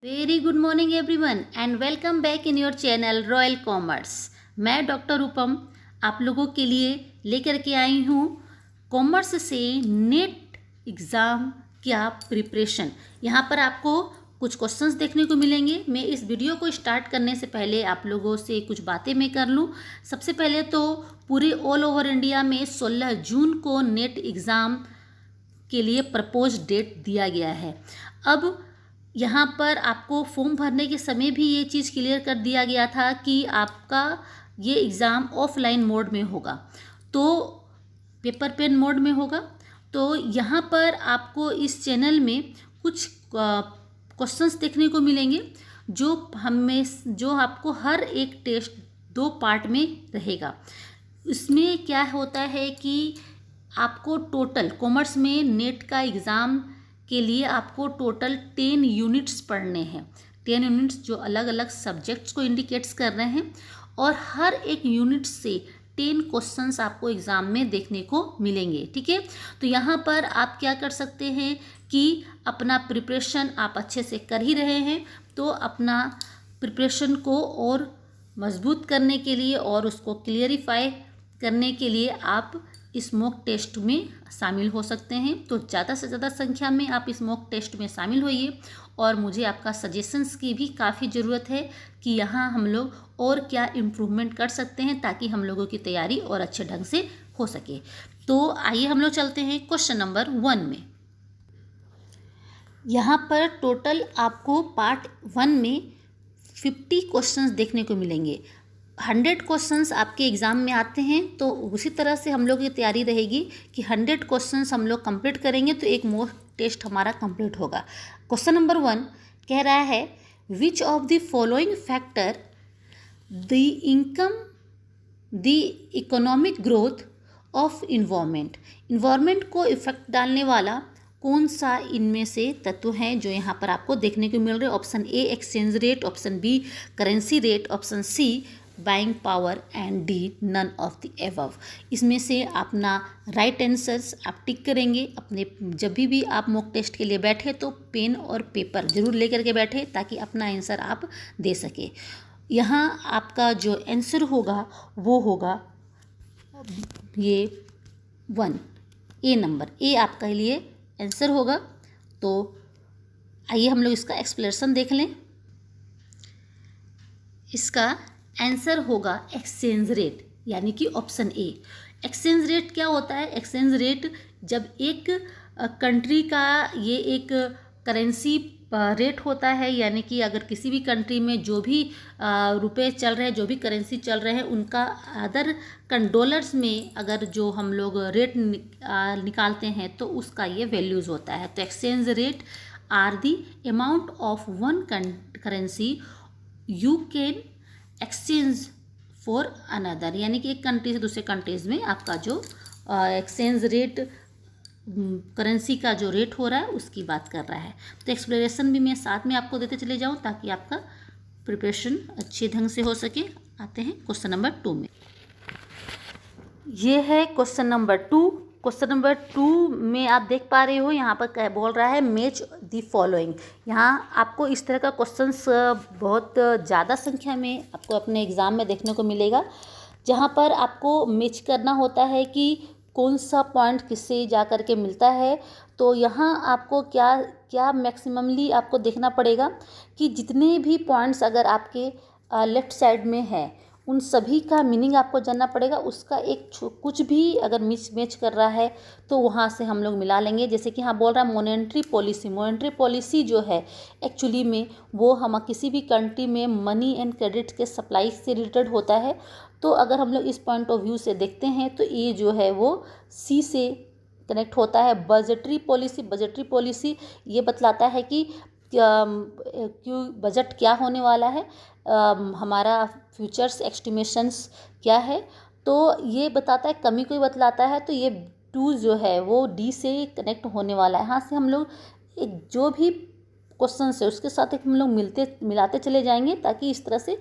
Very good morning everyone and welcome back in your channel royal commerce. मैं doctor रूपम आप लोगों के लिए लेकर के आई हूँ कॉमर्स से नेट एग्ज़ाम क्या प्रिपरेशन। यहाँ पर आपको कुछ क्वेश्चंस देखने को मिलेंगे। मैं इस वीडियो को स्टार्ट करने से पहले आप लोगों से कुछ बातें मैं कर लूँ। सबसे पहले तो पूरे ऑल ओवर इंडिया में 16 जून को नेट एग्ज़ाम के लिए प्रपोज डेट दिया गया है। अब यहाँ पर आपको फॉर्म भरने के समय भी ये चीज़ क्लियर कर दिया गया था कि आपका ये एग्ज़ाम ऑफलाइन मोड में होगा, तो पेपर पेन मोड में होगा। तो यहाँ पर आपको इस चैनल में कुछ क्वेश्चंस देखने को मिलेंगे जो आपको हर एक टेस्ट 2 पार्ट में रहेगा। इसमें क्या होता है कि आपको टोटल कॉमर्स में नेट का एग्ज़ाम के लिए आपको टोटल 10 यूनिट्स पढ़ने हैं। 10 यूनिट्स जो अलग अलग सब्जेक्ट्स को इंडिकेट्स कर रहे हैं, और हर एक यूनिट से 10 क्वेश्चंस आपको एग्ज़ाम में देखने को मिलेंगे। ठीक है, तो यहाँ पर आप क्या कर सकते हैं कि अपना प्रिपरेशन आप अच्छे से कर ही रहे हैं, तो अपना प्रिपरेशन को और मजबूत करने के लिए और उसको क्लियरिफाई करने के लिए आप इस मॉक टेस्ट में शामिल हो सकते हैं। तो ज़्यादा से ज़्यादा संख्या में आप इस मॉक टेस्ट में शामिल होइए, और मुझे आपका सजेशंस की भी काफ़ी ज़रूरत है कि यहाँ हम लोग और क्या इम्प्रूवमेंट कर सकते हैं ताकि हम लोगों की तैयारी और अच्छे ढंग से हो सके। तो आइए हम लोग चलते हैं क्वेश्चन नंबर 1 में। यहाँ पर टोटल आपको पार्ट 1 में 50 क्वेश्चंस देखने को मिलेंगे। 100 क्वेश्चंस आपके एग्ज़ाम में आते हैं, तो उसी तरह से हम लोग की तैयारी रहेगी कि 100 क्वेश्चंस हम लोग कंप्लीट करेंगे तो एक मॉक टेस्ट हमारा कंप्लीट होगा। क्वेश्चन नंबर 1 कह रहा है, which of the following factor the income the economic growth of environment को इफेक्ट डालने वाला कौन सा इनमें से तत्व हैं जो यहाँ पर आपको देखने को मिल रहे हैं। Option A exchange rate, option B currency rate, option C buying power, and D none of the above. इसमें से अपना राइट आंसर्स आप टिक करेंगे। अपने जब भी आप मॉक टेस्ट के लिए बैठे तो पेन और पेपर जरूर लेकर के बैठे ताकि अपना आंसर आप दे सके। यहाँ आपका जो आंसर होगा वो होगा ये 1, ए नंबर, ए आपका लिए आंसर होगा। तो आइए हम लोग इसका एक्सप्लेनेशन देख लें। इसका आंसर होगा एक्सचेंज रेट, यानी कि ऑप्शन ए। एक्सचेंज रेट क्या होता है? एक्सचेंज रेट जब एक कंट्री का ये एक करेंसी रेट होता है, यानी कि अगर किसी भी कंट्री में जो भी रुपए चल रहे हैं, जो भी करेंसी चल रहे हैं, उनका अदर डॉलर्स में अगर जो हम लोग रेट निकालते हैं तो उसका ये वैल्यूज़ होता है। तो exchange rate are the amount of one currency you can exchange for another, यानी कि एक कंट्री से दूसरे कंट्रीज में आपका जो एक्सचेंज रेट करेंसी का जो रेट हो रहा है उसकी बात कर रहा है। तो एक्सप्लेनेशन भी मैं साथ में आपको देते चले जाऊं ताकि आपका प्रिपरेशन अच्छे ढंग से हो सके। आते हैं क्वेश्चन नंबर 2 में। ये है क्वेश्चन नंबर 2। क्वेश्चन नंबर 2 में आप देख पा रहे हो यहाँ पर क्या बोल रहा है, मैच द फॉलोइंग। यहाँ आपको इस तरह का क्वेश्चंस बहुत ज़्यादा संख्या में आपको अपने एग्ज़ाम में देखने को मिलेगा, जहाँ पर आपको मैच करना होता है कि कौन सा पॉइंट किससे जा कर के मिलता है। तो यहाँ आपको क्या क्या मैक्सिममली आपको देखना पड़ेगा कि जितने भी पॉइंट्स अगर आपके लेफ़्ट साइड में है उन सभी का मीनिंग आपको जानना पड़ेगा। उसका एक कुछ भी अगर मैच कर रहा है तो वहाँ से हम लोग मिला लेंगे। जैसे कि हाँ बोल रहा है मॉनेटरी पॉलिसी जो है एक्चुअली में वो हम किसी भी कंट्री में मनी एंड क्रेडिट के सप्लाई से रिलेटेड होता है। तो अगर हम लोग इस पॉइंट ऑफ व्यू से देखते हैं तो ये जो है वो सी से कनेक्ट होता है। बजटरी पॉलिसी ये बतलाता है कि क्यों बजट क्या होने वाला है, हमारा फ्यूचर्स एस्टिमेशंस क्या है, तो ये बताता है। कमी को ही बतलाता है। तो ये 2 जो है वो डी से कनेक्ट होने वाला है। यहाँ से हम लोग एक जो भी क्वेश्चन है उसके साथ एक हम लोग मिलाते चले जाएंगे ताकि इस तरह से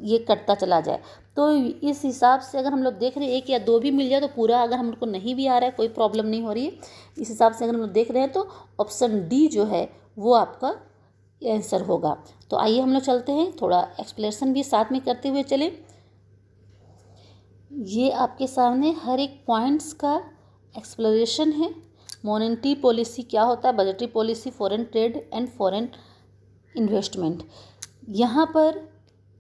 ये कटता चला जाए। तो इस हिसाब से अगर हम लोग देख रहे हैं 1 या 2 भी मिल जाए तो पूरा, अगर हमको नहीं भी आ रहा है कोई प्रॉब्लम नहीं हो रही है, इस हिसाब से अगर हम लोग देख रहे हैं तो ऑप्शन डी जो है वो आपका आंसर होगा। तो आइए हम लोग चलते हैं, थोड़ा एक्सप्लेनेशन भी साथ में करते हुए चले। ये आपके सामने हर एक पॉइंट्स का एक्सप्लेनेशन है। मॉनेटरी पॉलिसी क्या होता है, budgetary policy, foreign trade and foreign investment. यहाँ पर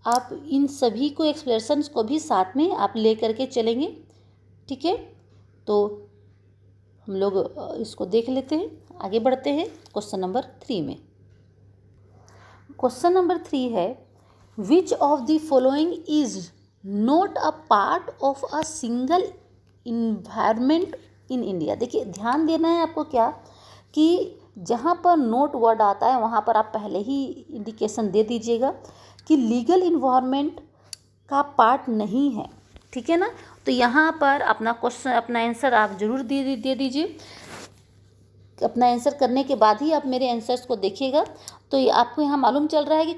आप इन सभी को एक्सप्लेनेशंस को भी साथ में आप ले करके चलेंगे, ठीक है। तो हम लोग इसको देख लेते हैं, आगे बढ़ते हैं क्वेश्चन नंबर 3 में। क्वेश्चन नंबर 3 है, which of the following is not a part of a single environment in India. देखिए ध्यान देना है आपको क्या, कि जहाँ पर नोट वर्ड आता है वहाँ पर आप पहले ही इंडिकेशन दे दीजिएगा कि लीगल इन्वायरमेंट का पार्ट नहीं है, ठीक है ना। तो यहाँ पर अपना क्वेश्चन, अपना आंसर आप जरूर दे दीजिए। अपना आंसर करने के बाद ही आप मेरे आंसर्स को देखिएगा। तो ये आपको यहाँ मालूम चल रहा है कि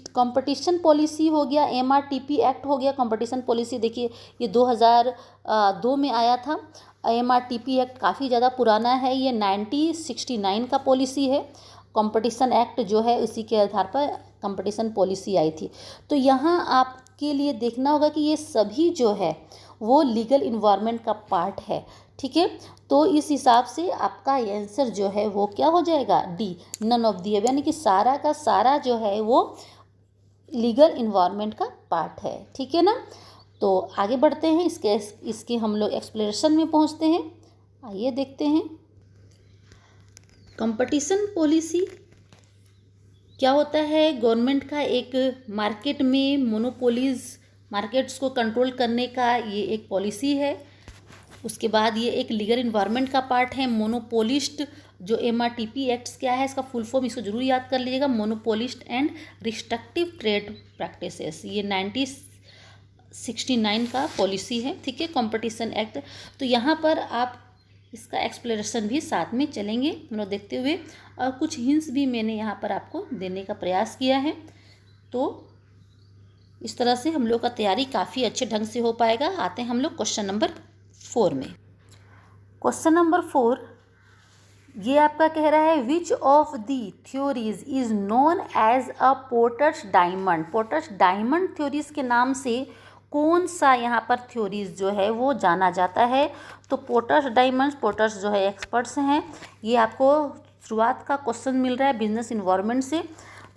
कंपटीशन पॉलिसी हो गया, MRTP एक्ट हो गया। कंपटीशन पॉलिसी देखिए ये 2002 में आया था। MRTP एक्ट काफ़ी ज़्यादा पुराना है, ये 1969 का पॉलिसी है। कंपटीशन एक्ट जो है उसी के आधार पर कंपटीशन पॉलिसी आई थी। तो यहाँ आपके लिए देखना होगा कि ये सभी जो है वो लीगल इन्वायरमेंट का पार्ट है, ठीक है। तो इस हिसाब से आपका आंसर जो है वो क्या हो जाएगा, डी, नन ऑफ दी, यानी कि सारा का सारा जो है वो लीगल इन्वायरमेंट का पार्ट है, ठीक है ना। तो आगे बढ़ते हैं, इसके हम लोग एक्सप्लेनेशन में पहुंचते हैं। आइए देखते हैं। कंपटीशन पॉलिसी क्या होता है, गवर्नमेंट का एक मार्केट में मोनोपोलीज, मार्केट्स को कंट्रोल करने का ये एक पॉलिसी है। उसके बाद ये एक लीगल इन्वायरमेंट का पार्ट है। मोनोपोलिस्ट जो MRTP एक्ट्स क्या है, इसका फुल फॉर्म इसको जरूर याद कर लीजिएगा, monopolist and restrictive trade practices. ये 1969 का पॉलिसी है, ठीक है, कंपटीशन एक्ट। तो यहाँ पर आप इसका एक्सप्लेनेशन भी साथ में चलेंगे हम लोग देखते हुए, और कुछ हिंट्स भी मैंने यहाँ पर आपको देने का प्रयास किया है। तो इस तरह से हम लोग का तैयारी काफ़ी अच्छे ढंग से हो पाएगा। आते हैं हम लोग क्वेश्चन नंबर 4 में। क्वेश्चन नंबर 4 ये आपका कह रहा है, which of the theories is known as a Porter's diamond. Porter's diamond theories के नाम से कौन सा यहाँ पर थ्योरीज जो है वो जाना जाता है। तो पोर्टर्स डायमंड्स, पोर्टर्स जो है एक्सपर्ट्स हैं। ये आपको शुरुआत का क्वेश्चन मिल रहा है बिजनेस इन्वायरमेंट से,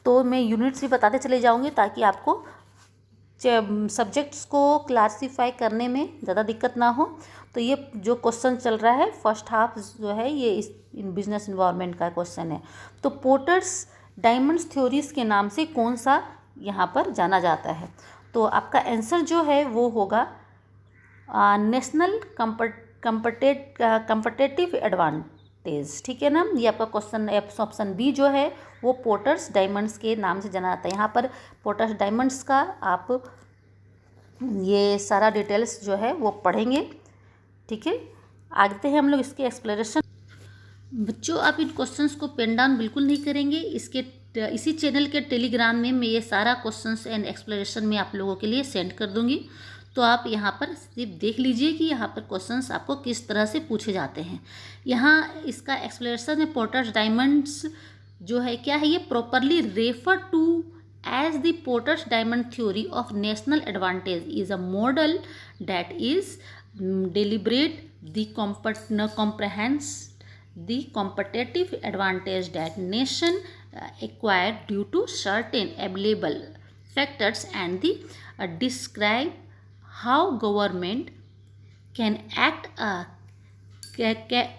तो मैं यूनिट्स भी बताते चले जाऊँगी ताकि आपको सब्जेक्ट्स को क्लासिफाई करने में ज़्यादा दिक्कत ना हो। तो ये जो क्वेश्चन चल रहा है फर्स्ट हाफ जो है ये इस बिजनेस इन्वायरमेंट का क्वेश्चन है। तो पोर्टर्स डायमंड्स थ्योरीज के नाम से कौन सा यहाँ पर जाना जाता है। तो आपका आंसर जो है वो होगा नेशनल कम्पटेटिव एडवांटेज, ठीक है ना। ये आपका क्वेश्चन ऑप्शन बी जो है वो पोर्टर्स डायमंड्स के नाम से जाना जाता है। यहाँ पर पोर्टर्स डायमंड्स का आप ये सारा डिटेल्स जो है वो पढ़ेंगे, ठीक है। आगे हैं हम लोग इसके एक्सप्लेनेशन। बच्चों आप इन क्वेश्चंस को पेन डाउन बिल्कुल नहीं करेंगे। इसी चैनल के टेलीग्राम में मैं ये सारा क्वेश्चंस एंड एक्सप्लेनेशन में आप लोगों के लिए सेंड कर दूंगी। तो आप यहाँ पर सिर्फ देख लीजिए कि यहाँ पर क्वेश्चंस आपको किस तरह से पूछे जाते हैं। यहाँ इसका एक्सप्लेनेशन में पोर्टर्स डायमंड्स जो है क्या है, ये properly refer to as the Porter's diamond theory of national advantage is a model that is deliberate the comprehends the competitive advantage that nation acquired due to certain available factors and the describe how government can act a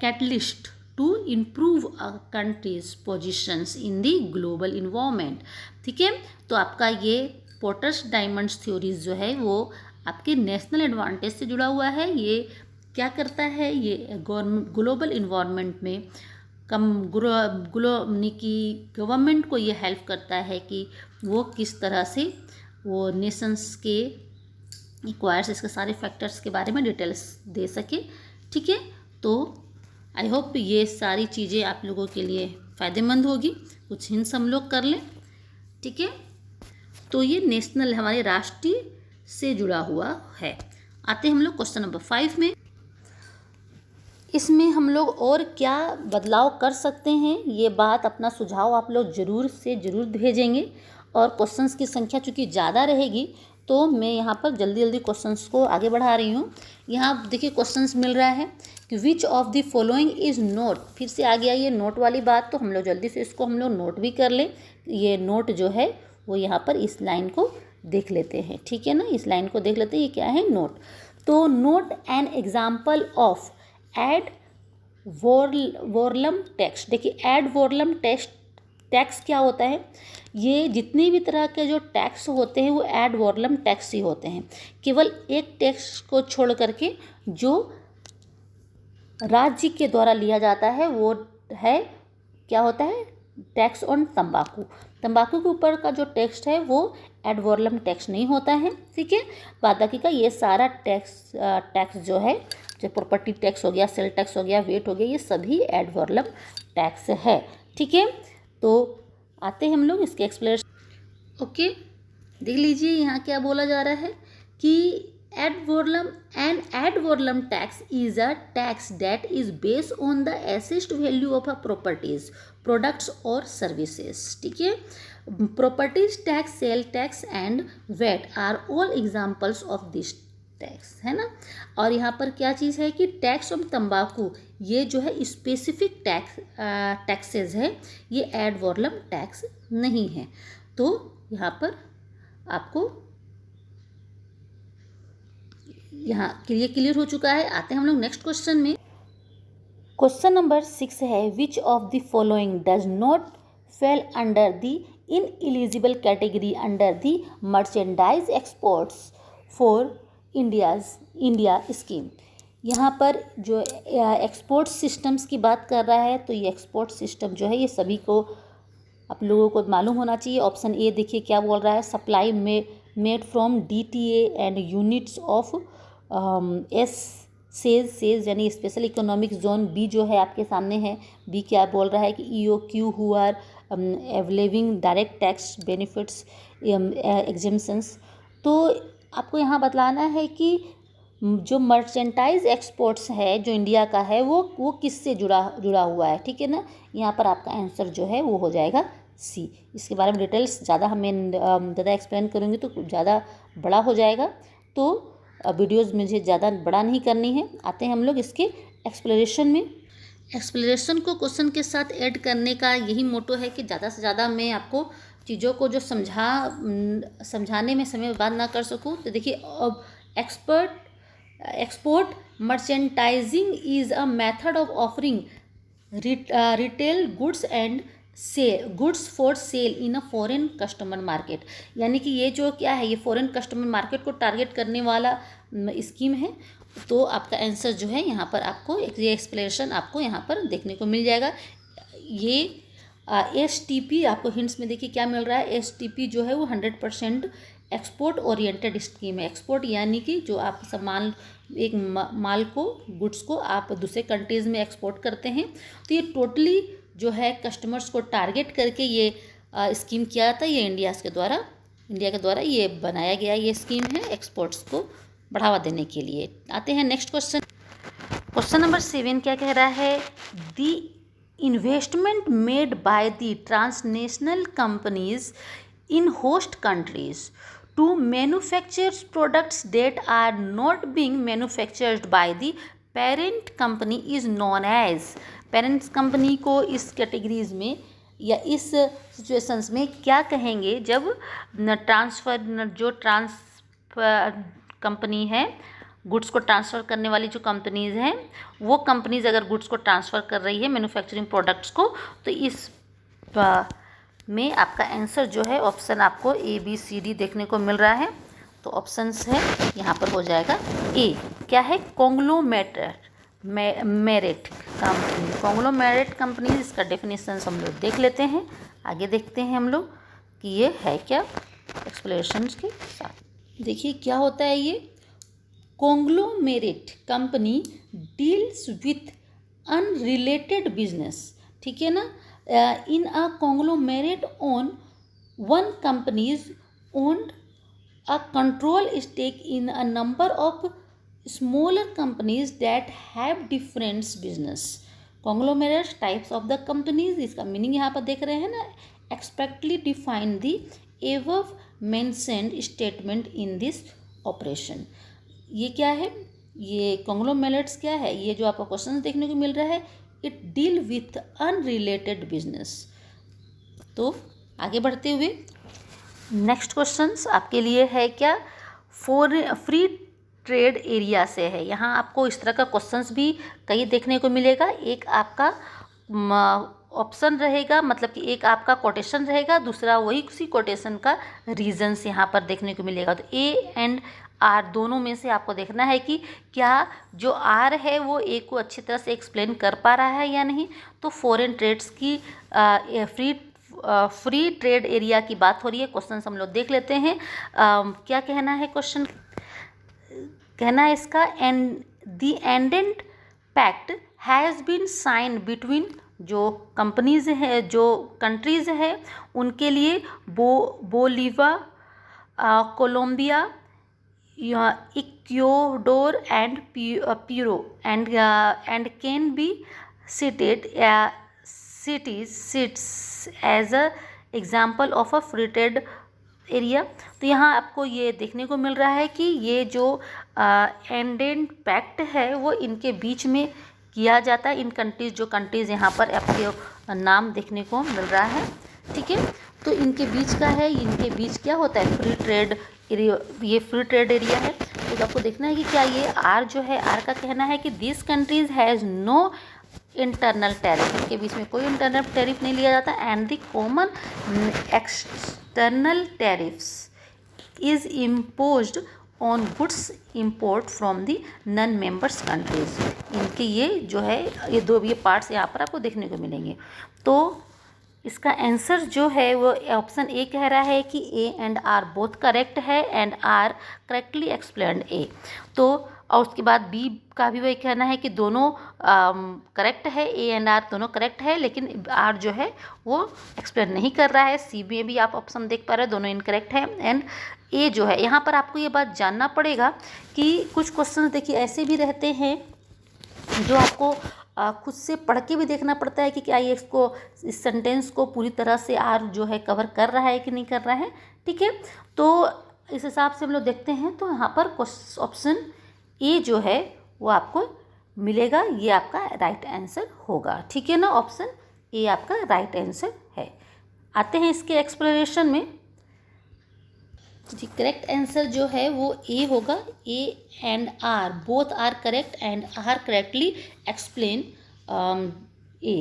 catalyst to improve a country's positions in the global environment, ठीक है। तो आपका ये porters diamonds theories जो है वो आपके national advantage से जुड़ा हुआ है। ये क्या करता है, ये ग्लोबल इन्वायरमेंट में गवर्नमेंट को ये हेल्प करता है कि वो किस तरह से वो नेशंस के इक्वायर्स, इसके सारे फैक्टर्स के बारे में डिटेल्स दे सके, ठीक है। तो आई होप ये सारी चीज़ें आप लोगों के लिए फ़ायदेमंद होगी। कुछ हिंट्स हम लोग कर लें, ठीक है। तो ये नेशनल हमारे राष्ट्रीय से जुड़ा हुआ है। आते हैं हम लोग क्वेश्चन नंबर 5 में। इसमें हम लोग और क्या बदलाव कर सकते हैं, ये बात अपना सुझाव आप लोग ज़रूर से ज़रूर भेजेंगे। और क्वेश्चंस की संख्या चूँकि ज़्यादा रहेगी तो मैं यहाँ पर जल्दी जल्दी क्वेश्चंस को आगे बढ़ा रही हूँ। यहाँ देखिए क्वेश्चंस मिल रहा है कि विच of the following is note. फिर से आ गया ये नोट वाली बात, तो हम लोग जल्दी से इसको हम लोग नोट भी कर लें। ये नोट जो है वो यहाँ पर इस लाइन को देख लेते हैं, ठीक है ना, इस लाइन को देख लेते हैं। ये क्या है, नोट। तो note an example of ad valorem tax. देखिए एड वॉरलम टैक्स क्या होता है, ये जितने भी तरह के जो टैक्स होते हैं वो एड वॉरलम टैक्स ही होते हैं। केवल एक टैक्स को छोड़ करके जो राज्य के द्वारा लिया जाता है वो है, क्या होता है, टैक्स ऑन तंबाकू। तंबाकू के ऊपर का जो टैक्स है वो एड वॉरलम टैक्स नहीं होता है, ठीक है। बाद बाकी का ये सारा टैक्स जो है, जो प्रॉपर्टी टैक्स हो गया, सेल टैक्स हो गया, वेट हो गया, ये सभी एड वॉरलम टैक्स है, ठीक है। तो आते हैं हम लोग इसके एक्सप्लेनेशन। ओके, देख लीजिए यहाँ क्या बोला जा रहा है कि ad valorem tax is a tax that is based on the assessed value of a properties, products और सर्विसेज, ठीक है। Properties tax, sale tax and VAT are all examples of this tax, है ना। और यहाँ पर क्या चीज़ है कि टैक्स ऑन तंबाकू, ये जो है स्पेसिफिक टैक्सेस है, ये एड वॉरलम टैक्स नहीं है। तो यहाँ पर आपको यहाँ क्लियर हो चुका है। आते हैं हम लोग नेक्स्ट क्वेश्चन में। क्वेश्चन नंबर 6 है, which of the following does not fail under the ineligible category under the merchandise exports for India scheme. यहाँ पर जो एक्सपोर्ट सिस्टम्स की बात कर रहा है, तो ये एक्सपोर्ट सिस्टम जो है ये सभी को आप लोगों को मालूम होना चाहिए। ऑप्शन ए देखिए क्या बोल रहा है, supply made from DTA and units of S says यानी स्पेशल इकोनॉमिक जोन। बी जो है आपके सामने है, बी क्या बोल रहा है कि EOQ who are availing direct tax benefits exemptions. तो आपको यहाँ बतलाना है कि जो मर्चेंटाइज एक्सपोर्ट्स है जो इंडिया का है वो किससे जुड़ा हुआ है, ठीक है ना। यहाँ पर आपका आंसर जो है वो हो जाएगा सी। इसके बारे में डिटेल्स ज़्यादा हमें ज़्यादा एक्सप्लेन करूँगी तो ऐदा बड़ा हो जाएगा, तो वीडियोज़ मुझे ज़्यादा बड़ा नहीं करनी है। आते हैं हम लोग इसके एक्सप्लेनेशन में। एक्सप्लेनेशन को क्वेश्चन के साथ ऐड करने का यही मोटो है कि ज़्यादा से ज़्यादा मैं आपको चीज़ों को जो समझाने में समय बर्बाद ना कर सकूं। तो देखिए, अब export merchandising is a method of offering retail goods for sale in a foreign customer market. यानी कि ये जो क्या है, ये फॉरेन कस्टमर मार्केट को टारगेट करने वाला स्कीम है। तो आपका आंसर जो है यहाँ पर आपको ये एक्सप्लेनेशन आपको यहाँ पर देखने को मिल जाएगा। ये STP आपको हिंट्स में देखिए क्या मिल रहा है। STP जो है वो 100% एक्सपोर्ट ओरिएंटेड स्कीम है। एक्सपोर्ट यानी कि जो आप सामान एक माल को, गुड्स को आप दूसरे कंट्रीज़ में एक्सपोर्ट करते हैं, तो ये टोटली जो है कस्टमर्स को टारगेट करके ये स्कीम किया जाता है। ये इंडिया के द्वारा ये बनाया गया ये स्कीम है एक्सपोर्ट्स को बढ़ावा देने के लिए। आते हैं नेक्स्ट क्वेश्चन नंबर 7 क्या कह रहा है, the investment made by the transnational companies in host countries to manufacture products that are not being manufactured by the parent company is known as. Parents company को इस कैटेगरीज में या इस situations में क्या कहेंगे, जब कंपनी है, गुड्स को ट्रांसफ़र करने वाली जो कंपनीज़ हैं, वो कंपनीज़ अगर गुड्स को ट्रांसफ़र कर रही है मैन्युफैक्चरिंग प्रोडक्ट्स को, तो इस में आपका आंसर जो है ऑप्शन आपको ABCD देखने को मिल रहा है। तो ऑप्शंस है यहाँ पर हो जाएगा ए, क्या है, कॉन्ग्लोमेरेट कंपनी। कॉन्ग्लोमेरेट कंपनी, इसका डेफिनेशन हम लोग देख लेते हैं। आगे देखते हैं हम लोग कि ये है क्या एक्सप्लेनेशन के साथ। देखिए क्या होता है ये, conglomerate company deals with unrelated business, ठीक है ना। In a conglomerate own one companies owned a control stake in a number of smaller companies that have different business. Conglomerates types of the companies, इसका meaning यहाँ पर देख रहे हैं ना, exactly define the above mentioned statement in this operation. ये क्या है, ये कॉन्ग्लोमेरेट्स क्या है, ये जो आपको क्वेश्चन देखने को मिल रहा है, it deal with unrelated business. तो आगे बढ़ते हुए नेक्स्ट क्वेश्चंस आपके लिए है क्या, फ्री ट्रेड एरिया से है. यहाँ आपको इस तरह का क्वेश्चंस भी कई देखने को मिलेगा. एक आपका ऑप्शन रहेगा, मतलब कि एक आपका कोटेशन रहेगा, दूसरा वही उसी कोटेशन का रीजन्स यहाँ पर देखने को मिलेगा. तो ए एंड आर दोनों में से आपको देखना है कि क्या जो आर है वो ए को अच्छी तरह से एक्सप्लेन कर पा रहा है या नहीं. तो फॉरेन ट्रेड्स की फ्री ट्रेड एरिया की बात हो रही है. क्वेश्चन हम लोग देख लेते हैं. क्या कहना है क्वेश्चन, कहना है इसका, and the Andean Pact has been sign between, जो कंपनीज है, जो कंट्रीज है उनके लिए Bolivia, Colombia, Ecuador and Peru and can be cited as a example of a free trade area. तो यहाँ आपको ये देखने को मिल रहा है कि ये जो एंडेंट पैक्ट है वो इनके बीच में किया जाता है. इन कंट्रीज, जो कंट्रीज़ यहाँ पर आपके नाम देखने को मिल रहा है, ठीक है. तो इनके बीच का है, इनके बीच क्या होता है, फ्री ट्रेड एरिया. ये फ्री ट्रेड एरिया है. तो आपको देखना है कि क्या ये आर जो है, आर का कहना है कि this countries has no internal tariff, इनके बीच में कोई इंटरनल टैरिफ नहीं लिया जाता. And the common external tariffs is imposed on goods import from the non members countries. इनके ये जो है, ये दो ये पार्ट्स यहाँ पर आपको देखने को मिलेंगे. तो इसका आंसर जो है वो ऑप्शन ए कह रहा है कि A and R both correct है and R correctly explained A. तो और उसके बाद बी का भी वही कहना है कि दोनों करेक्ट है, ए एंड आर दोनों करेक्ट है, लेकिन आर जो है वो एक्सप्लेन नहीं कर रहा है. सी में भी आप ऑप्शन देख पा रहे हैं, दोनों इनकरेक्ट है. एंड ए जो है, यहाँ पर आपको ये बात जानना पड़ेगा कि कुछ क्वेश्चन देखिए ऐसे भी रहते हैं जो आपको खुद से पढ़ के भी देखना पड़ता है कि क्या ये इसको, इस सेंटेंस को पूरी तरह से आर जो है कवर कर रहा है कि नहीं कर रहा है, ठीक है. तो इस हिसाब से हम लोग देखते हैं. तो यहाँ पर ऑप्शन ए जो है वो आपको मिलेगा, ये आपका राइट आंसर होगा, ठीक है ना. ऑप्शन ए आपका राइट आंसर है. आते हैं इसके एक्सप्लेनेशन में. जी, करेक्ट आंसर जो है वो ए होगा. A and R both are correct and R correctly explain A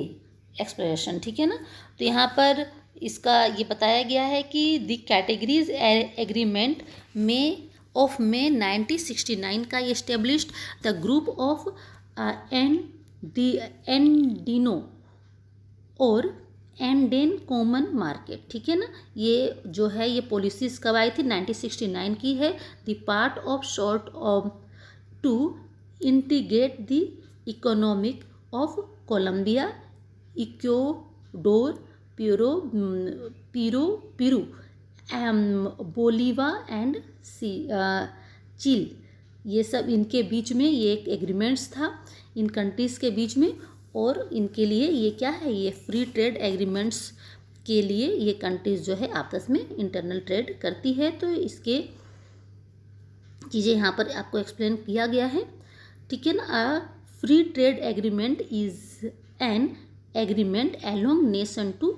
explanation, ठीक है ना. तो यहाँ पर इसका ये बताया गया है कि द कैटेगरीज एग्रीमेंट में ऑफ मे 1969 का एस्टेब्लिश्ड द ग्रुप ऑफ एंडिनो और एंडेन कॉमन मार्केट, ठीक है ना. ये जो है ये पॉलिसीज कब आई थी, 1969 की है. The part of short of to integrate the economic of Colombia, Ecuador, Peru, Bolivia and Chile. ये सब इनके बीच में ये एक एग्रीमेंट्स था इन कंट्रीज़ के बीच में. और इनके लिए ये क्या है, ये फ्री ट्रेड एग्रीमेंट्स के लिए ये कंट्रीज़ जो है आपस में इंटरनल ट्रेड करती है. तो इसके चीज़ें यहाँ पर आपको एक्सप्लेन किया गया है, ठीक है ना. Free trade agreement is an agreement along nation to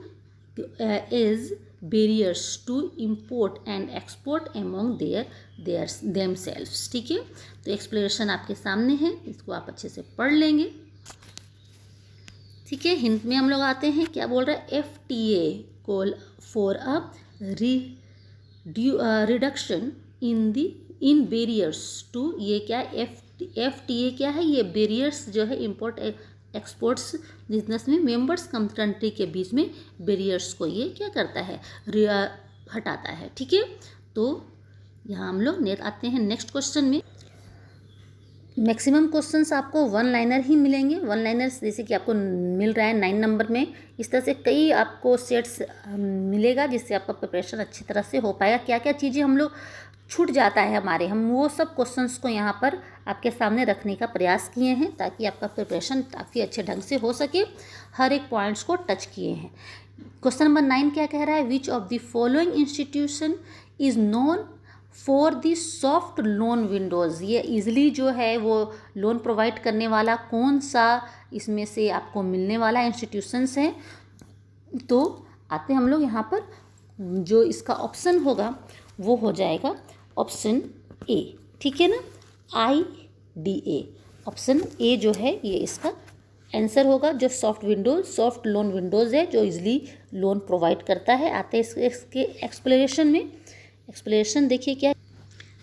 ease barriers to import and export among themselves, ठीक है. तो एक्सप्लेनेशन आपके सामने है, इसको आप अच्छे से पढ़ लेंगे, ठीक है. हिंट में हम लोग आते हैं, क्या बोल रहा है, FTA call for a reduction in barriers to, ये क्या FTA क्या है, ये बैरियर्स जो है इम्पोर्ट एक्सपोर्ट्स बिजनेस में मेंबर्स कंट्री के बीच में बैरियर्स को ये क्या करता है, हटाता है, ठीक है. तो यहाँ हम लोग आते हैं नेक्स्ट क्वेश्चन में. मैक्सिमम क्वेश्चंस आपको वन लाइनर ही मिलेंगे। वन लाइनर्स जैसे कि आपको मिल रहा है 9 नंबर में, इस तरह से कई आपको सेट्स मिलेगा जिससे आपका प्रिपरेशन अच्छी तरह से हो पाएगा। क्या क्या चीज़ें हम लोग छूट जाता है हमारे, हम वो सब क्वेश्चंस को यहाँ पर आपके सामने रखने का प्रयास किए हैं ताकि आपका प्रिपरेशन काफ़ी अच्छे ढंग से हो सके। हर एक पॉइंट्स को टच किए हैं। क्वेश्चन नंबर 9 क्या कह रहा है, which of the following institution is known for the soft loan Windows. ये ईजिली जो है वो लोन प्रोवाइड करने वाला कौन सा इसमें से आपको मिलने वाला इंस्टीट्यूशंस है। तो आते हम लोग यहाँ पर, जो इसका ऑप्शन होगा वो हो जाएगा ऑप्शन ए, ठीक है ना, IDA। ऑप्शन ए जो है ये इसका आंसर होगा, जो सॉफ्ट लोन विंडोज़ है जो इजली लोन प्रोवाइड करता है। आते हैं इसके एक्सप्लेनेशन में। एक्सप्लेनेशन देखिए क्या,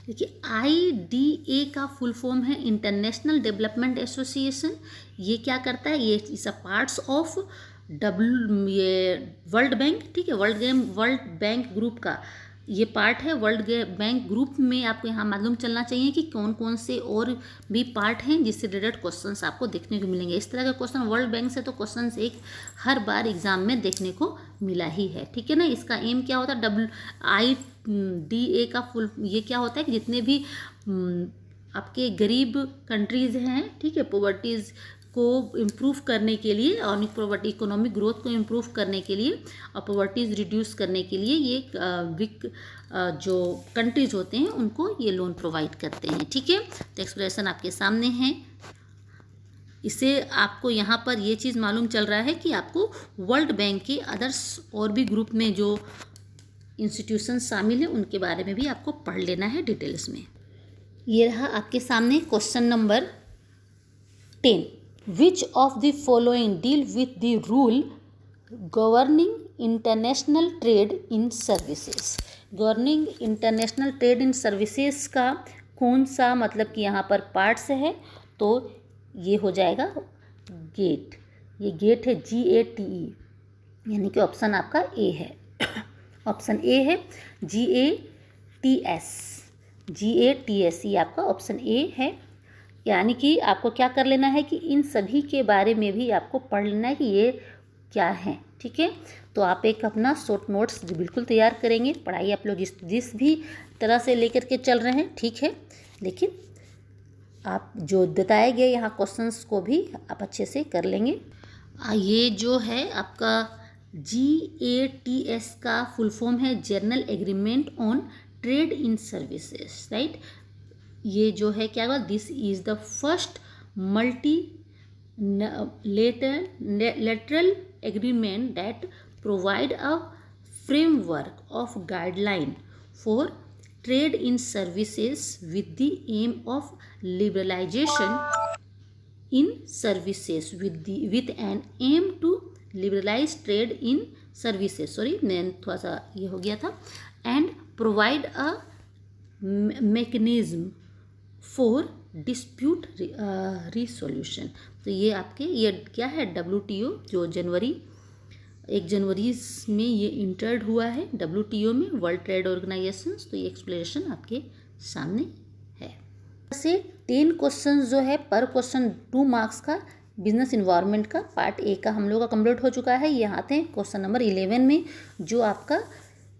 देखिए IDA का फुल फॉर्म है इंटरनेशनल डेवलपमेंट एसोसिएशन। ये क्या करता है, ये इस अ पार्ट्स ऑफ ये वर्ल्ड बैंक, ठीक है, वर्ल्ड बैंक ग्रुप का ये पार्ट है। वर्ल्ड बैंक ग्रुप में आपको यहाँ मालूम चलना चाहिए कि कौन कौन से और भी पार्ट हैं जिससे रिलेटेड क्वेश्चंस आपको देखने को मिलेंगे। इस तरह का क्वेश्चन वर्ल्ड बैंक से तो क्वेश्चंस एक हर बार एग्जाम में देखने को मिला ही है, ठीक है ना। इसका एम क्या होता है, IDA का फुल ये क्या होता है कि जितने भी आपके गरीब कंट्रीज़ हैं, ठीक है, पॉवर्टीज़ को इम्प्रूव करने के लिए और इकोनॉमिक ग्रोथ को इम्प्रूव करने के लिए और पॉवर्टीज़ रिड्यूस करने के लिए ये वीक जो कंट्रीज होते हैं उनको ये लोन प्रोवाइड करते हैं, ठीक है। तो एक्सप्लेनेशन आपके सामने है। इससे आपको यहाँ पर ये चीज़ मालूम चल रहा है कि आपको वर्ल्ड बैंक के अदर्स और भी ग्रुप में जो इंस्टीट्यूशन शामिल हैं उनके बारे में भी आपको पढ़ लेना है डिटेल्स में। ये रहा आपके सामने question number 10। Which of the following deal with the rule governing international trade in services? Governing international trade in services का कौन सा मतलब कि यहाँ पर पार्ट्स है, तो ये हो जाएगा गेट। ये गेट है GATE, यानी कि ऑप्शन आपका ए है। ऑप्शन ए है GATS, ये आपका ऑप्शन ए है। यानी कि आपको क्या कर लेना है कि इन सभी के बारे में भी आपको पढ़ लेना है कि ये क्या है, ठीक है। तो आप एक अपना शॉर्ट नोट्स बिल्कुल तैयार करेंगे। पढ़ाई आप लोग जिस भी तरह से लेकर के चल रहे हैं, ठीक है, लेकिन आप जो बताए गए यहाँ क्वेश्चंस को भी आप अच्छे से कर लेंगे। ये जो है आपका GATS का फुल फॉर्म है general agreement on trade in services, right. ये जो है क्या हुआ, this is the first multilateral agreement that provide a framework of guideline for trade in services with the aim of liberalization in services with an aim to liberalize trade in services, sorry मैं थोड़ा सा ये हो गया था, and provide a mechanism for dispute resolution. तो ये आपके ये क्या है, WTO जो 1 जनवरी में ये इंटर्ड हुआ है WTO में, वर्ल्ड ट्रेड ऑर्गेनाइजेशन। तो ये एक्सप्लेनेशन आपके सामने है। से 10 क्वेश्चन जो है पर क्वेश्चन 2 मार्क्स का बिजनेस इन्वायरमेंट का पार्ट ए का हम लोग का कंप्लीट हो चुका है। ये आते हैं क्वेश्चन नंबर 11 में, जो आपका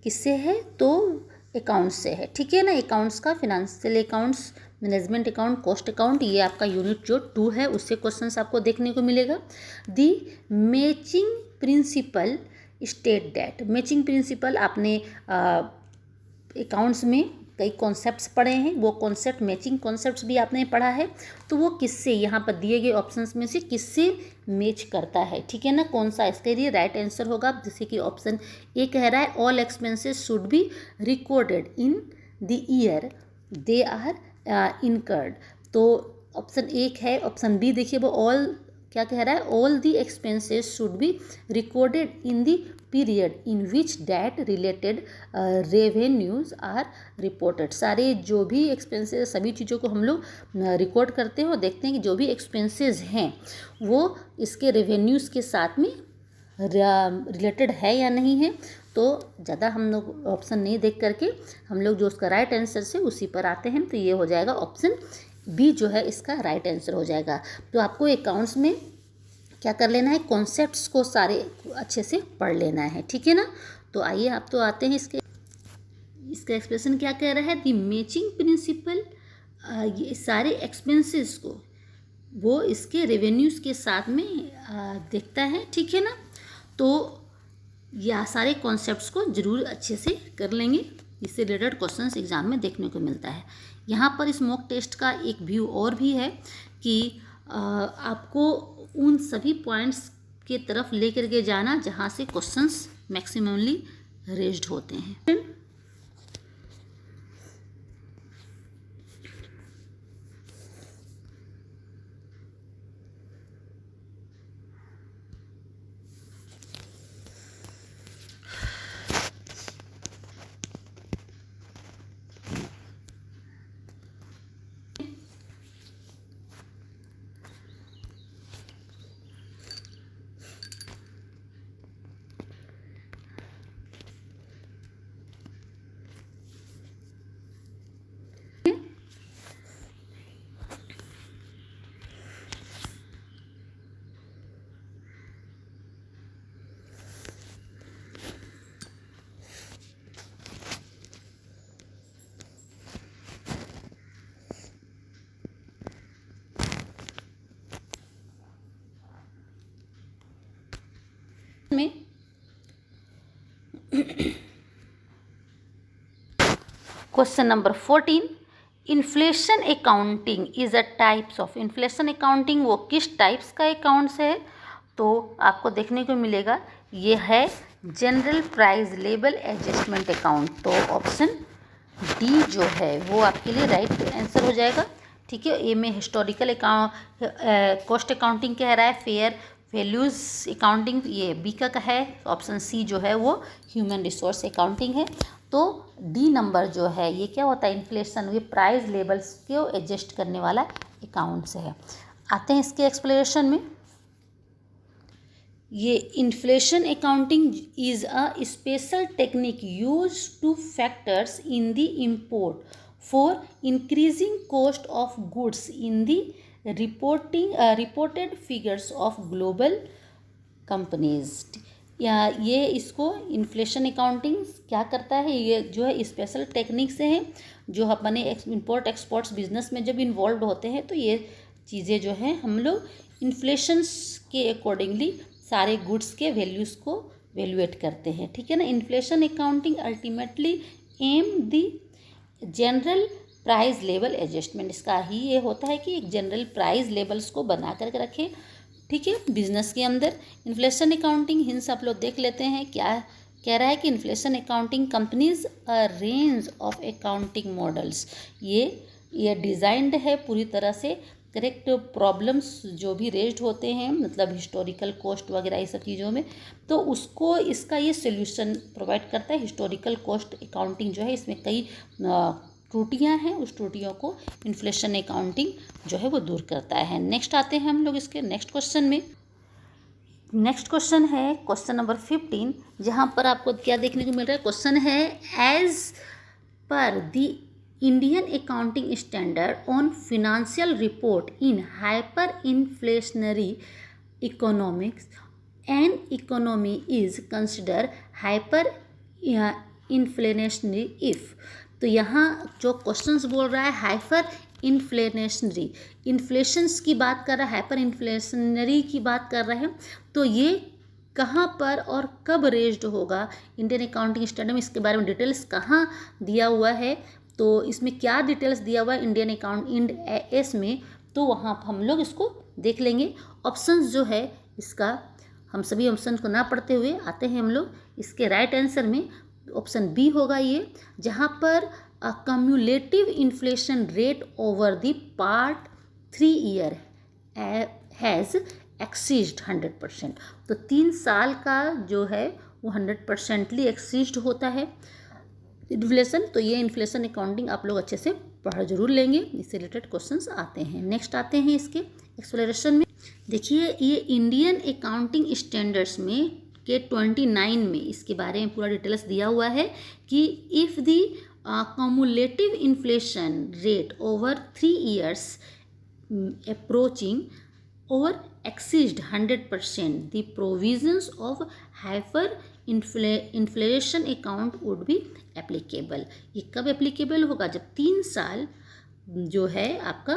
किससे है, तो अकाउंट्स से है, ठीक है ना। अकाउंट्स का financial accounts, management account, cost account, ये आपका यूनिट जो 2 है उससे क्वेश्चंस आपको देखने को मिलेगा। The matching principle state that. Matching principle आपने अकाउंट्स में कई कॉन्सेप्ट्स पढ़े हैं, वो कॉन्सेप्ट मैचिंग कॉन्सेप्ट्स भी आपने पढ़ा है। तो वो किससे, यहाँ पर दिए गए ऑप्शंस में से किससे मैच करता है, ठीक है ना, कौन सा इसके लिए राइट आंसर होगा। जैसे कि ऑप्शन ए कह रहा है all expenses should be recorded in the year they are incurred. तो ऑप्शन एक है। ऑप्शन बी देखिए वो ऑल क्या कह रहा है, all the expenses should be recorded in the period in which that related revenues are reported. सारे जो भी एक्सपेंसेस, सभी चीज़ों को हम लोग रिकॉर्ड करते हैं और देखते हैं कि जो भी एक्सपेंसेस हैं वो इसके रेवेन्यूज़ के साथ में रिलेटेड है या नहीं है। तो ज़्यादा हम लोग ऑप्शन नहीं देख करके हम लोग जो उसका राइट आंसर से उसी पर आते हैं। तो ये हो जाएगा ऑप्शन बी जो है इसका राइट आंसर हो जाएगा। तो आपको अकाउंट्स में क्या कर लेना है, कॉन्सेप्ट्स को सारे अच्छे से पढ़ लेना है, ठीक है ना। तो आइए आप तो आते हैं इसका एक्सप्रेशन क्या कह रहा है, द मैचिंग प्रिंसिपल, ये सारे एक्सपेंसेस को वो इसके रेवेन्यूज़ के साथ में देखता है, ठीक है ना। तो यह सारे कॉन्सेप्ट्स को ज़रूर अच्छे से कर लेंगे, इससे रिलेटेड क्वेश्चंस एग्जाम में देखने को मिलता है। यहाँ पर इस मॉक टेस्ट का एक व्यू और भी है कि आपको उन सभी पॉइंट्स के तरफ लेकर के जाना जहाँ से क्वेश्चंस मैक्सिममली रेज्ड होते हैं। में question number 14, inflation accounting is a types of, inflation accounting वो किस टाइप्स का अकाउंट्स है, तो आपको देखने को मिलेगा ये है general price level adjustment account. तो ऑप्शन डी जो है वो आपके लिए राइट आंसर हो जाएगा, ठीक है। ए में हिस्टोरिकल अकाउंट कॉस्ट अकाउंटिंग कह रहा है, फेयर वैल्यूज़ अकाउंटिंग ये बी का है, ऑप्शन सी जो है वो ह्यूमन रिसोर्स अकाउंटिंग है। तो डी नंबर जो है ये क्या होता है, इन्फ्लेशन, ये प्राइस लेवल्स को एडजस्ट करने वाला अकाउंट्स है। आते हैं इसके एक्सप्लेनेशन में। ये inflation accounting is a special technique use two factors in the import for increasing cost of goods in the reported figures of global companies. या ये इसको इन्फ्लेशन अकाउंटिंग क्या करता है, ये जो है स्पेशल टेक्निक से है, जो अपने इम्पोर्ट एक्सपोर्ट्स बिजनेस में जब इन्वॉल्व होते हैं तो ये चीज़ें जो हैं हम लोग इन्फ्लेशंस के अकॉर्डिंगली सारे गुड्स के वैल्यूज़ को वैल्यूएट करते हैं, ठीक है ना। Inflation accounting ultimately am the general price level adjustment, इसका ही ये होता है कि एक जनरल प्राइस लेवल्स को बना करके रखें, ठीक है, बिजनेस के अंदर। इन्फ्लेशन अकाउंटिंग हिंस आप लोग देख लेते हैं, क्या कह रहा है कि inflation accounting companies a range of accounting models, ये डिज़ाइंड है पूरी तरह से करेक्ट प्रॉब्लम्स जो भी रेज्ड होते हैं, मतलब हिस्टोरिकल कॉस्ट वगैरह ये सब चीज़ों में, तो उसको इसका ये सोल्यूशन प्रोवाइड करता है। हिस्टोरिकल कॉस्ट अकाउंटिंग जो है इसमें कई त्रुटियां हैं, उस त्रुटियों को इन्फ्लेशन अकाउंटिंग जो है वो दूर करता है। नेक्स्ट आते हैं हम लोग इसके नेक्स्ट क्वेश्चन में। नेक्स्ट क्वेश्चन है क्वेश्चन नंबर 15, जहाँ पर आपको क्या देखने को मिल रहा है, क्वेश्चन है as per the Indian accounting standard on financial report in hyper inflationary economics and economy is consider hyper inflationary if. तो यहाँ जो क्वेश्चंस बोल रहा है हाइपर इन्फ्लेशनरी, इन्फ्लेशंस की बात कर रहा है, हाइपर इन्फ्लेशनरी की बात कर रहे हैं, तो ये कहाँ पर और कब रेज्ड होगा इंडियन अकाउंटिंग स्टैंडर्ड में, इसके बारे में डिटेल्स कहाँ दिया हुआ है, तो इसमें क्या डिटेल्स दिया हुआ है इंडियन अकाउंट इंड एस में, तो वहाँ हम लोग इसको देख लेंगे। ऑप्शंस जो है इसका हम सभी ऑप्शन को ना पढ़ते हुए आते हैं हम लोग इसके राइट आंसर में। ऑप्शन बी होगा ये, जहाँ पर a cumulative inflation rate over the part 3 year has exceeded 100%। तो 3 साल का जो है वो 100%ली एक्सीज्ड होता है इन्फ्लेशन। तो ये इन्फ्लेशन अकाउंटिंग आप लोग अच्छे से पढ़ जरूर लेंगे, इससे रिलेटेड क्वेश्चंस आते हैं। नेक्स्ट आते हैं इसके एक्सप्लेनेशन में। देखिए ये इंडियन अकाउंटिंग स्टैंडर्ड्स में के 29 में इसके बारे में पूरा डिटेल्स दिया हुआ है कि if the cumulative inflation rate over 3 years approaching or exceeds 100%, the provisions of hyperinflation account would be applicable. ये कब एप्लीकेबल होगा? जब 3 साल जो है आपका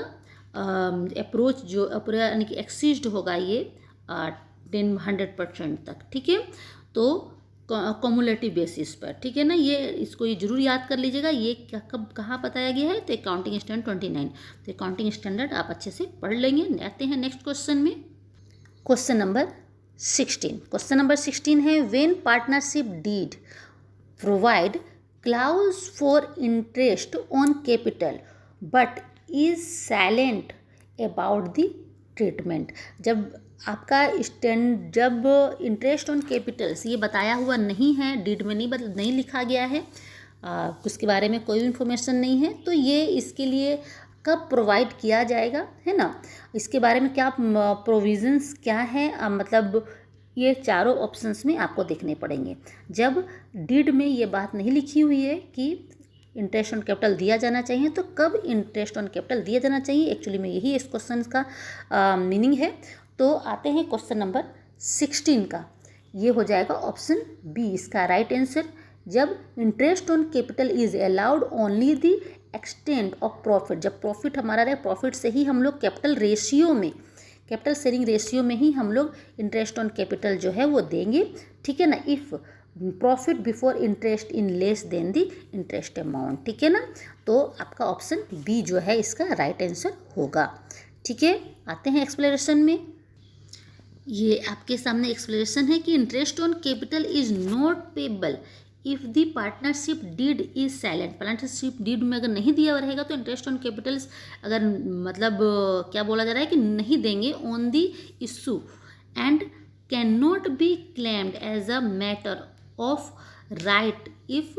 अप्रोच जो यानी कि एक्सीड होगा ये 100% तक, ठीक है। तो कम्युलेटिव बेसिस पर, ठीक है ना। ये इसको ये जरूर याद कर लीजिएगा। ये कब कहाँ बताया गया है? तो अकाउंटिंग स्टैंडर्ड 29। तो अकाउंटिंग स्टैंडर्ड आप अच्छे से पढ़ लेंगे। आते हैं नेक्स्ट क्वेश्चन में। Question number 16। क्वेश्चन नंबर 16 है, when partnership deed provide clause for interest on capital but is silent about the treatment. जब आपका जब इंटरेस्ट ऑन कैपिटल्स ये बताया हुआ नहीं है, डीड में नहीं लिखा गया है, उसके बारे में कोई इन्फॉर्मेशन नहीं है, तो ये इसके लिए कब प्रोवाइड किया जाएगा, है ना। इसके बारे में क्या प्रोविजंस क्या है, मतलब ये चारों ऑप्शंस में आपको देखने पड़ेंगे। जब डीड में ये बात नहीं लिखी हुई है कि इंटरेस्ट ऑन कैपिटल दिया जाना चाहिए, तो कब इंटरेस्ट ऑन कैपिटल दिया जाना चाहिए, एक्चुअली में यही इस क्वेश्चन का मीनिंग है। तो आते हैं क्वेश्चन नंबर 16 का। ये हो जाएगा ऑप्शन बी इसका राइट आंसर। जब interest on capital is allowed only the extent of profit, जब प्रॉफिट हमारा रहे, प्रॉफिट से ही हम लोग कैपिटल रेशियो में, कैपिटल शेयरिंग रेशियो में ही हम लोग इंटरेस्ट ऑन कैपिटल जो है वो देंगे, ठीक है ना। If profit before interest in less than the interest amount, ठीक है ना। तो आपका ऑप्शन बी जो है इसका राइट आंसर होगा, ठीक है। आते हैं एक्सप्लेनेशन में। ये आपके सामने एक्सप्लेनेशन है कि interest on capital is not payable if the partnership deed is silent. Partnership deed में अगर नहीं दिया रहेगा तो इंटरेस्ट ऑन कैपिटल्स अगर मतलब क्या बोला जा रहा है कि नहीं देंगे on the issue and can not be claimed as a matter of right if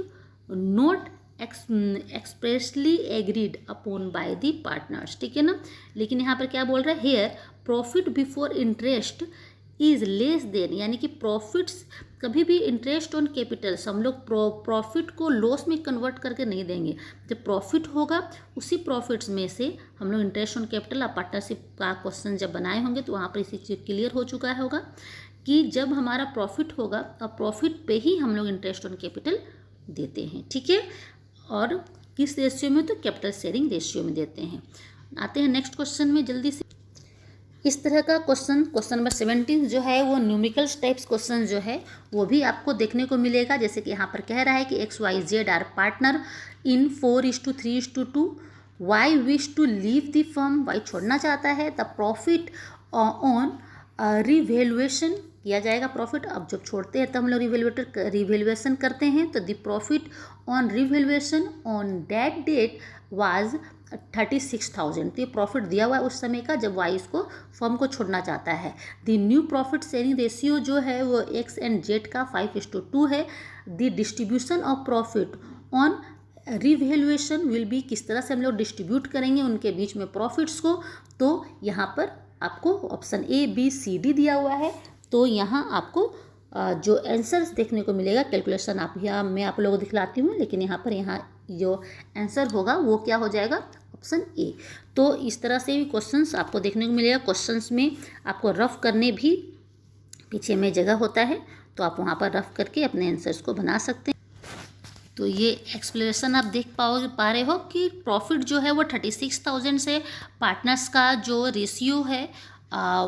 not expressly agreed upon by the partners, ठीक है ना। लेकिन यहाँ पर क्या बोल रहा है, here profit before interest is less than, यानी कि प्रॉफिट्स कभी भी इंटरेस्ट ऑन कैपिटल्स हम लोग प्रॉफिट को लॉस में कन्वर्ट करके नहीं देंगे। जब प्रॉफिट होगा उसी प्रॉफिट्स में से हम लोग इंटरेस्ट ऑन कैपिटल, आप पार्टनरशिप का क्वेश्चन जब बनाए होंगे तो वहाँ पर इसी चीज़ क्लियर हो चुका होगा कि जब हमारा प्रॉफिट होगा तो प्रॉफिट पे ही हम लोग इंटरेस्ट ऑन कैपिटल देते हैं, ठीक है। और किस रेशियो में? तो कैपिटल शेयरिंग रेशियो में देते हैं। आते हैं नेक्स्ट क्वेश्चन में जल्दी से। इस तरह का क्वेश्चन नंबर 17 जो है वो न्यूमेरिकल्स टाइप्स क्वेश्चन जो है वो भी आपको देखने को मिलेगा। जैसे कि यहाँ पर कह रहा है कि XYZ are partner in 4:3:2, Y wish to leave the firm, Y छोड़ना चाहता है। द प्रॉफिट ऑन रिवैल्यूएशन किया जाएगा प्रॉफिट। अब जब छोड़ते हैं तो हम लोग रिवैल्यूएशन करते हैं, तो the profit on revaluation on that date was 36,000। तो ये प्रॉफिट दिया हुआ है उस समय का जब वाई इसको फर्म को छोड़ना चाहता है। The new profit sharing ratio जो है वो X एंड Z का 5:2 है। The distribution of profit on revaluation will be, किस तरह से हम लोग डिस्ट्रीब्यूट करेंगे उनके बीच में प्रॉफिट्स को। तो यहाँ पर आपको option A B C D दिया हुआ है। तो यहाँ आपको जो आंसर्स देखने को मिलेगा, कैलकुलेशन आप यहाँ मैं आप लोगों को दिखलाती हूँ, लेकिन यहाँ जो आंसर होगा वो क्या हो जाएगा, ऑप्शन A। तो इस तरह से भी क्वेश्चंस आपको देखने को मिलेगा। क्वेश्चंस में आपको रफ करने भी पीछे में जगह होता है, तो आप वहाँ पर रफ करके अपने आंसर्स को बना सकते हैं। तो ये एक्सप्लेनेशन आप देख पा रहे हो कि प्रॉफिट जो है वो 36,000 से पार्टनर्स का जो रेशियो है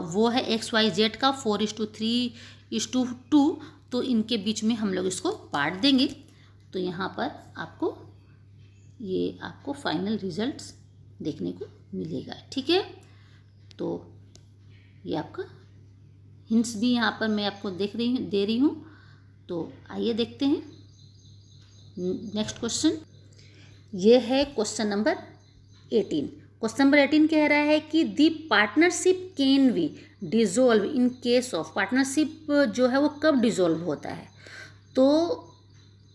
वो है XYZ का 4:3:2। तो इनके बीच में हम लोग इसको बांट देंगे। तो यहाँ पर आपको फाइनल रिजल्ट्स देखने को मिलेगा, ठीक है। तो ये आपका हिंट्स भी यहाँ पर मैं आपको दे रही हूँ। तो आइए देखते हैं नेक्स्ट क्वेश्चन। ये है क्वेश्चन नंबर 18। क्वेश्चन नंबर 18 कह रहा है कि the partnership can be dissolve in case of, partnership जो है वो कब डिजोल्व होता है। तो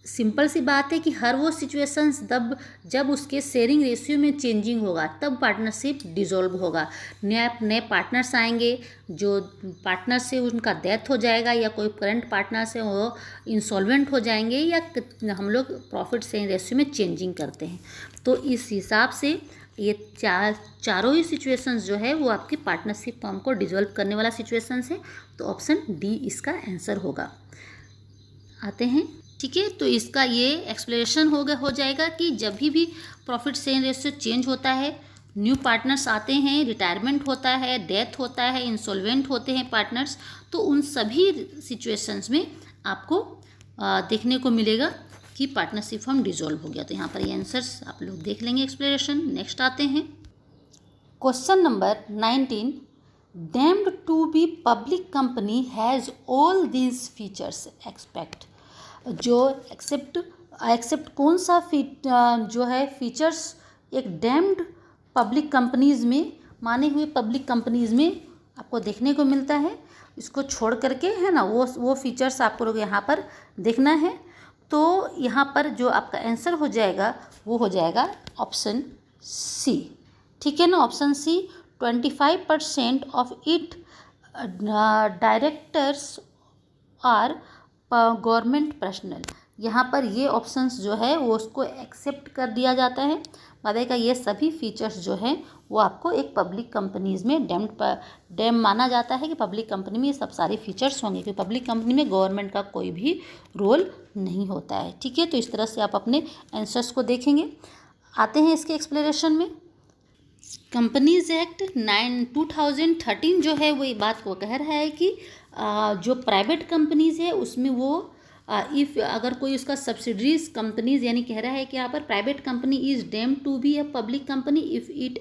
सिंपल सी बात है कि हर वो सिचुएशंस तब जब उसके शेयरिंग रेशियो में चेंजिंग होगा तब पार्टनरशिप डिसॉल्व होगा। नए नए पार्टनर्स आएंगे, जो पार्टनर से उनका डेथ हो जाएगा या कोई करंट पार्टनर से वो इंसॉल्वेंट हो जाएंगे, या हम लोग प्रॉफिट शेयरिंग रेशियो में चेंजिंग करते हैं। तो इस हिसाब से ये चारों ही सिचुएशंस जो है वो आपकी पार्टनरशिप फर्म को डिसॉल्व करने वाला सिचुएशंस है। तो ऑप्शन डी इसका आंसर होगा। आते हैं, ठीक है। तो इसका ये एक्सप्लेनेशन हो जाएगा कि जब भी प्रॉफिट शेयरिंग रेशियो चेंज होता है, न्यू पार्टनर्स आते हैं, रिटायरमेंट होता है, डेथ होता है, इंसॉल्वेंट होते हैं पार्टनर्स, तो उन सभी सिचुएशंस में आपको देखने को मिलेगा कि पार्टनरशिप फर्म डिसॉल्व हो गया। तो यहाँ पर ये आंसर्स आप लोग देख लेंगे एक्सप्लेनेशन। नेक्स्ट आते हैं, question number 19, deemed to be public company has all these features expect. जो एक्सेप्ट कौन सा जो है फीचर्स एक डैम्ड पब्लिक कंपनीज़ में, माने हुए पब्लिक कंपनीज़ में आपको देखने को मिलता है। इसको छोड़ करके है ना वो फीचर्स आपको लोग यहाँ पर देखना है। तो यहाँ पर जो आपका आंसर हो जाएगा वो हो जाएगा ऑप्शन सी, ठीक है ना। Option C, 25% of it directors are government personal. यहाँ पर ये ऑप्शंस जो है वो उसको एक्सेप्ट कर दिया जाता है। बताएगा ये सभी फीचर्स जो हैं वो आपको एक पब्लिक कंपनीज़ में डैम माना जाता है कि पब्लिक कंपनी में ये सब सारे फीचर्स होंगे, क्योंकि पब्लिक कंपनी में गवर्नमेंट का कोई भी रोल नहीं होता है, ठीक है। तो इस तरह से आप अपने आंसर्स को देखेंगे। आते हैं इसके एक्सप्लेनेशन में। कंपनीज एक्ट 2013 जो है वो ये बात को कह रहा है कि जो प्राइवेट कंपनीज़ है उसमें वो इफ़ अगर कोई उसका सब्सिडरीज कंपनीज, यानी कह रहा है कि यहाँ पर private company is deemed to be a public company if it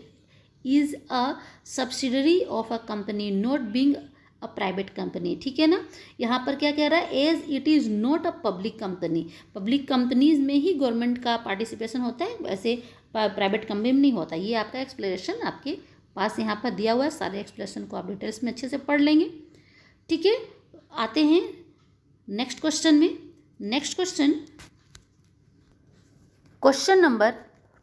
is a subsidiary of a company not being a private company, ठीक है ना। यहाँ पर क्या कह रहा है, as it is not a public company. Public companies में ही गवर्नमेंट का पार्टिसिपेशन होता है, वैसे प्राइवेट कंपनी में नहीं होता। ये आपका एक्सप्लेनेशन आपके पास यहाँ पर दिया हुआ है। सारे एक्सप्लेनेशन को आप डिटेल्स में अच्छे से पढ़ लेंगे, ठीक है। आते हैं नेक्स्ट क्वेश्चन में। Next question number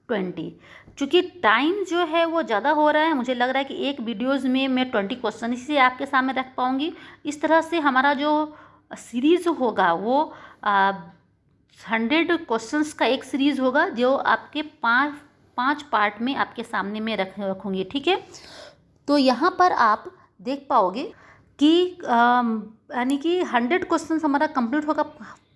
20। चूँकि टाइम जो है वो ज़्यादा हो रहा है, मुझे लग रहा है कि एक वीडियोज़ में मैं 20 क्वेश्चन इसी आपके सामने रख पाऊँगी। इस तरह से हमारा जो सीरीज़ होगा वो 100 क्वेश्चंस का एक सीरीज़ होगा, जो आपके पाँच पार्ट में आपके सामने में रखूँगी, ठीक है। तो यहाँ पर आप देख पाओगे कि यानी कि 100 क्वेश्चन हमारा कंप्लीट होगा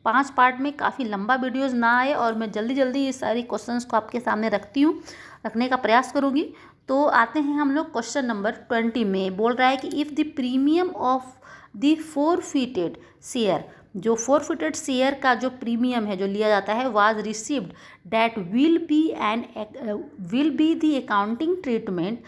5 पार्ट में। काफ़ी लंबा वीडियोस ना आए और मैं जल्दी जल्दी ये सारी क्वेश्चंस को आपके सामने रखने का प्रयास करूँगी। तो आते हैं हम लोग क्वेश्चन नंबर 20 में। बोल रहा है कि if the premium of the forfeited share, जो फोरफिटेड शेयर का जो प्रीमियम है जो लिया जाता है, was received that will be the accounting treatment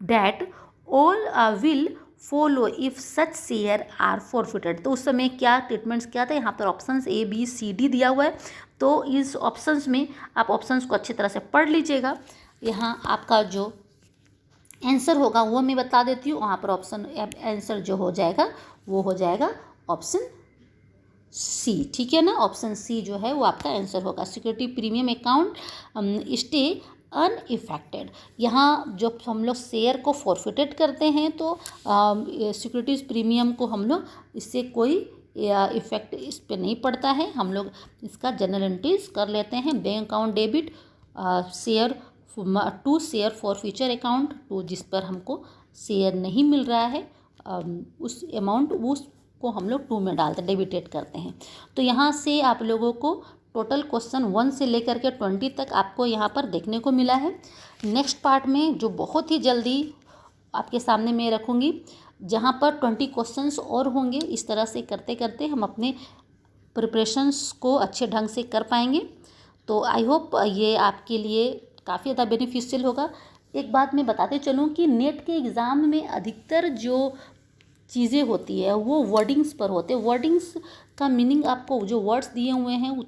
that all will follow if such share are forfeited. तो उस समय क्या ट्रीटमेंट्स क्या था, यहाँ पर options A B C D दिया हुआ है। तो इस ऑप्शंस में आप ऑप्शंस को अच्छी तरह से पढ़ लीजिएगा। यहाँ आपका जो आंसर होगा वो मैं बता देती हूँ। वहाँ पर आंसर जो हो जाएगा वो हो जाएगा ऑप्शन C, ठीक है ना। ऑप्शन C जो है वो आपका आंसर होगा। Security premium account stay unaffected. यहाँ जब हम लोग शेयर को फॉरफिटेड करते हैं तो सिक्योरिटीज़ प्रीमियम को हम लोग इससे कोई इफेक्ट इस पर नहीं पड़ता है। हम लोग इसका जनरल एंट्रीज कर लेते हैं। Bank account debit share to share for future account, to जिस पर हमको शेयर नहीं मिल रहा है उस अमाउंट उसको हम लोग 2 में डालते डेबिटेड करते हैं। तो यहाँ से आप लोगों को टोटल क्वेश्चन 1 से लेकर के 20 तक आपको यहाँ पर देखने को मिला है। नेक्स्ट पार्ट में जो बहुत ही जल्दी आपके सामने मैं रखूँगी, जहाँ पर 20 क्वेश्चंस और होंगे। इस तरह से करते करते हम अपने प्रिपरेशंस को अच्छे ढंग से कर पाएंगे। तो आई होप ये आपके लिए काफ़ी ज़्यादा बेनिफिशियल होगा। एक बात मैं बताते चलूँ कि नेट के एग्ज़ाम में अधिकतर जो चीज़ें होती है वो वर्डिंग्स पर होते हैं। वर्डिंग्स का मीनिंग आपको जो वर्ड्स दिए हुए हैं वो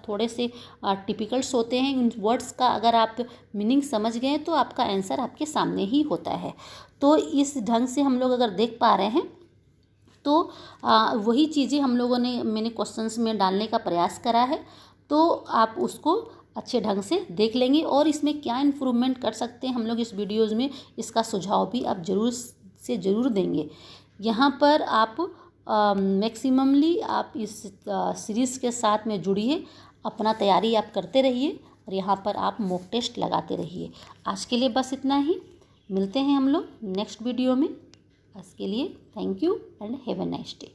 थोड़े से टिपिकल्स होते हैं। उन वर्ड्स का अगर आप मीनिंग समझ गए तो आपका आंसर आपके सामने ही होता है। तो इस ढंग से हम लोग अगर देख पा रहे हैं तो वही चीज़ें हम लोगों ने मैंने क्वेश्चंस में डालने का प्रयास करा है, तो आप उसको अच्छे ढंग से देख लेंगे और इसमें क्या इम्प्रूवमेंट कर सकते हैं हम लोग इस वीडियोज़ में, इसका सुझाव भी आप ज़रूर से ज़रूर देंगे। यहाँ पर आप मैक्सिममली आप इस सीरीज़ के साथ में जुड़िए, अपना तैयारी आप करते रहिए और यहाँ पर आप मॉक टेस्ट लगाते रहिए। आज के लिए बस इतना ही, मिलते हैं हम लोग नेक्स्ट वीडियो में। आज के लिए thank you and have a nice day.